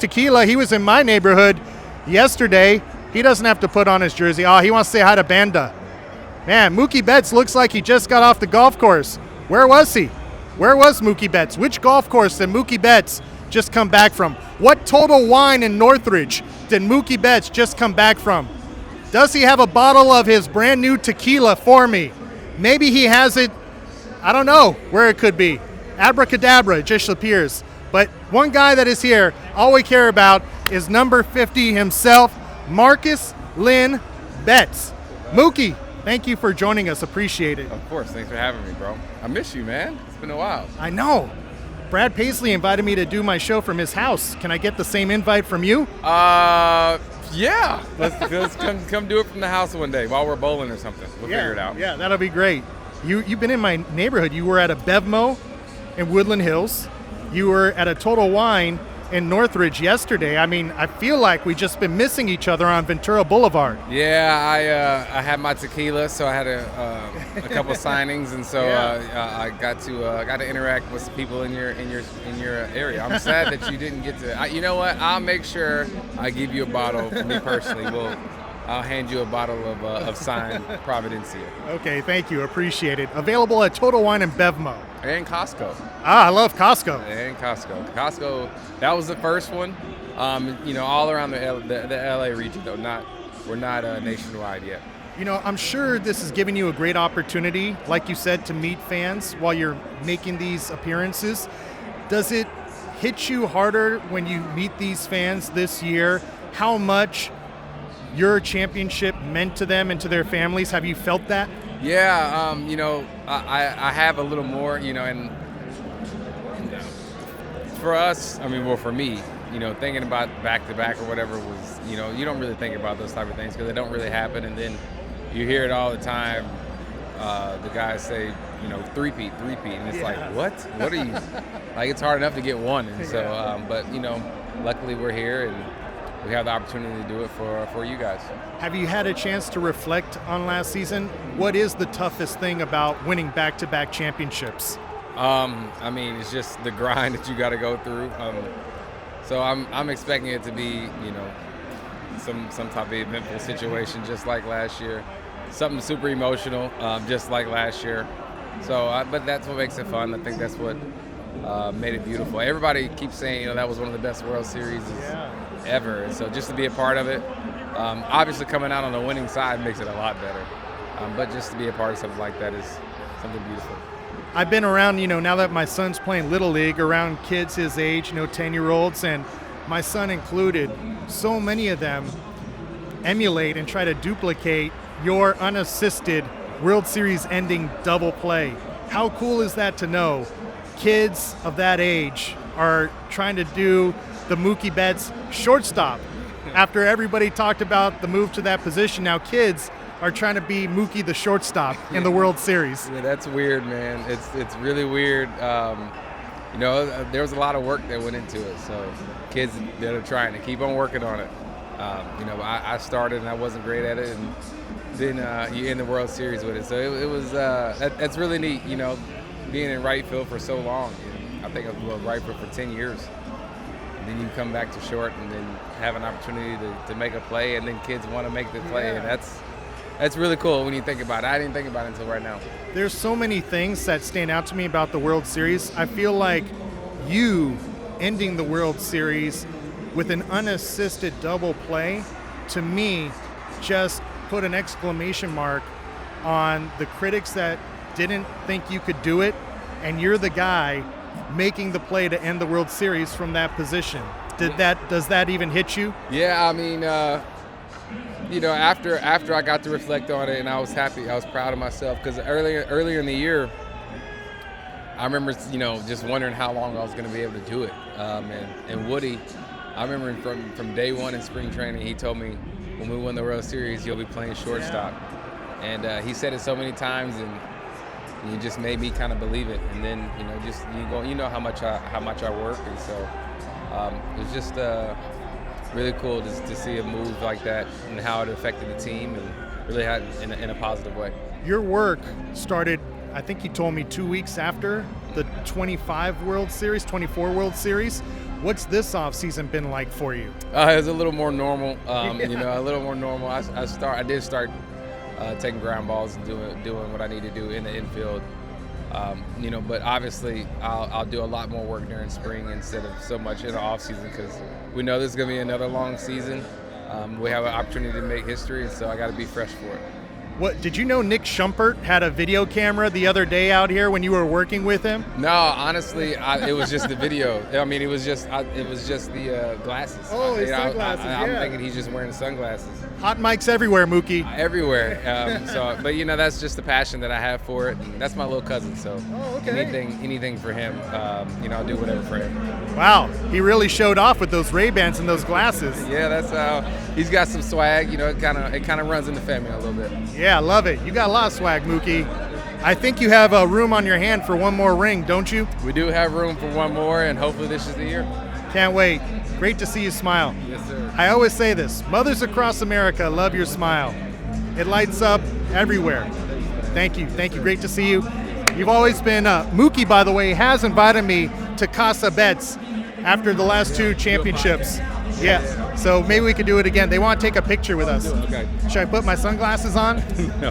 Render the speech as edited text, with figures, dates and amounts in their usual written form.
Tequila. He was in my neighborhood yesterday. He doesn't have to put on his jersey. Oh, he wants to say hi to Banda. Man, Mookie Betts looks like he just got off the golf course. Where was he? Where was Mookie Betts? Which golf course did Mookie Betts just come back from? What Total Wine in Northridge did Mookie Betts just come back from? Does he have a bottle of his brand new tequila for me? Maybe he has it, I don't know where it could be. Abracadabra, it just appears. But one guy that is here, all we care about is number 50 himself, Marcus Lynn Betts. Mookie, thank you for joining us. Appreciate it. Of course. Thanks for having me, bro. I miss you, man. It's been a while. I know. Brad Paisley invited me to do my show from his house. Can I get the same invite from you? Yeah. Let's come do it from the house one day while we're bowling or something. We'll figure it out. Yeah, that'll be great. You've been in my neighborhood. You were at a Bevmo in Woodland Hills. You were at a Total Wine in Northridge yesterday. I mean, I feel like we just been missing each other on Ventura Boulevard. Yeah, I had my tequila, so I had a couple signings, and so I got to interact with some people in your area. I'm sad that you didn't get to. You know what? I'll make sure I give you a bottle. For me personally, I'll hand you a bottle of signed Providencia. Okay, thank you. Appreciate it. Available at Total Wine and Bevmo. And Costco. I love Costco. And Costco. Costco, that was the first one. All around the LA region, though. We're not nationwide yet. I'm sure this is giving you a great opportunity, like you said, to meet fans while you're making these appearances. Does it hit you harder when you meet these fans this year? How much your championship meant to them and to their families? Have you felt that? Yeah, I have a little more, and for us, for me, thinking about back-to-back or whatever was, you don't really think about those type of things because they don't really happen, and then you hear it all the time. The guys say, three-peat, and it's like, what? What are you? Like, it's hard enough to get one, and so, but, luckily we're here, and we have the opportunity to do it for you guys. Have you had a chance to reflect on last season? What is the toughest thing about winning back-to-back championships? It's just the grind that you got to go through. So I'm expecting it to be, some type of eventful situation, just like last year. Something super emotional, just like last year. So, but that's what makes it fun. I think that's what made it beautiful. Everybody keeps saying, that was one of the best World Series ever. And so just to be a part of it, obviously coming out on the winning side makes it a lot better. But just to be a part of something like that is something beautiful. I've been around, now that my son's playing Little League, around kids his age, 10-year-olds, and my son included. So many of them emulate and try to duplicate your unassisted World Series ending double play. How cool is that to know kids of that age are trying to do the Mookie Betts shortstop? After everybody talked about the move to that position, now kids are trying to be Mookie the shortstop in the World Series. Yeah, that's weird, man. It's really weird. There was a lot of work that went into it. So kids that are trying to keep on working on it. I started and I wasn't great at it, and then you end the World Series with it. So it was that's really neat. Being in right field for so long. I think I was right field for 10 years. And then you come back to short and then have an opportunity to make a play, and then kids want to make the play, and that's really cool when you think about it. I didn't think about it until right now. There's so many things that stand out to me about the World Series. I feel like you ending the World Series with an unassisted double play, to me, just put an exclamation mark on the critics that didn't think you could do it, and you're the guy making the play to end the World Series from that position. Does that even hit you? Yeah, after I got to reflect on it, and I was happy, I was proud of myself, because earlier in the year, I remember, just wondering how long I was going to be able to do it. And Woody, I remember from day one in spring training, he told me, when we won the World Series, you'll be playing shortstop. And he said it so many times, and you just made me kind of believe it. And then, how much I work, and so it was just really cool to see a move like that and how it affected the team, and really had in a positive way. Your work started, I think you told me, 2 weeks after the 24 World Series. What's this offseason been like for you? It was a little more normal. A little more normal. I did start taking ground balls and doing what I need to do in the infield. But obviously I'll do a lot more work during spring instead of so much in the off season, because we know this is going to be another long season. We have an opportunity to make history, and so I got to be fresh for it. What did you know? Nick Schumpert had a video camera the other day out here when you were working with him? No, honestly, it was just the video. I mean, it was just the glasses. Oh, his sunglasses. I'm thinking he's just wearing sunglasses. Hot mics everywhere, Mookie. Everywhere. But that's just the passion that I have for it. And that's my little cousin, so anything for him, I'll do whatever for him. Wow, he really showed off with those Ray-Bans and those glasses. Yeah, that's how he's got some swag. It kind of runs in the family a little bit. Yeah, I love it. You got a lot of swag, Mookie. I think you have a room on your hand for one more ring, don't you? We do have room for one more, and hopefully this is the year. Can't wait. Great to see you smile. Yes, sir. I always say this, mothers across America love your smile. It lights up everywhere. Thank you. Great to see you. You've always been, Mookie, by the way, has invited me to Casa Betts after the last 2 championships. Yeah, so maybe we could do it again. They want to take a picture with us. Okay. Should I put my sunglasses on? No.